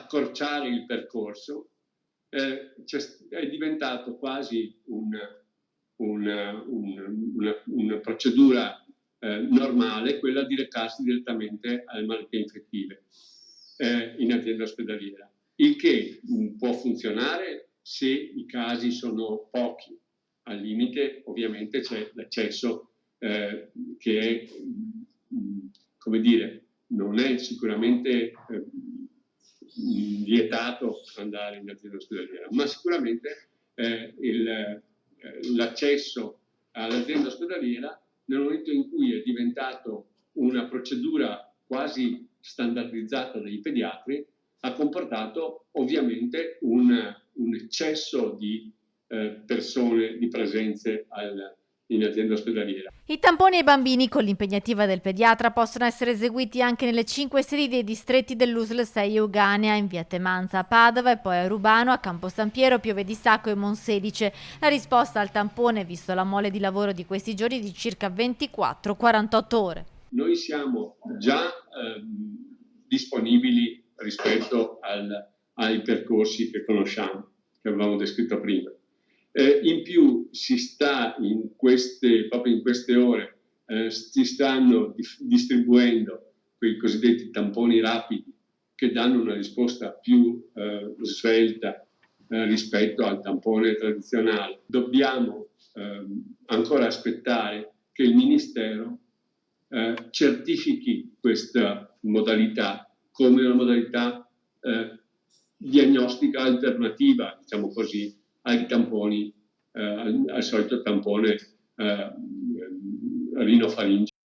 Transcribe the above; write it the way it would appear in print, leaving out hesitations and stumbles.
accorciare il percorso, è diventato quasi una procedura normale, quella di recarsi direttamente alle malattie infettive in azienda ospedaliera, il che può funzionare se i casi sono pochi. Al limite ovviamente c'è l'accesso che è, come dire, non è sicuramente vietato andare in azienda ospedaliera, ma sicuramente l'accesso all'azienda ospedaliera nel momento in cui è diventato una procedura quasi standardizzata dai pediatri ha comportato ovviamente un eccesso di persone, di presenze in azienda ospedaliera. I tamponi ai bambini con l'impegnativa del pediatra possono essere eseguiti anche nelle 5 sedi dei distretti dell'USL 6 Euganea, in via Temanza a Padova e poi a Rubano, a Campo San Piero, Pieve di Sacco e Monselice. La risposta al tampone, visto la mole di lavoro di questi giorni, è di circa 24-48 ore. Noi siamo già disponibili rispetto ai percorsi che conosciamo, che avevamo descritto prima. In più si sta proprio in queste ore si stanno distribuendo quei cosiddetti tamponi rapidi che danno una risposta più svelta rispetto al tampone tradizionale. Dobbiamo ancora aspettare che il Ministero certifichi questa modalità come una modalità diagnostica alternativa, diciamo così, ai tamponi, al solito tampone rinofaringeo.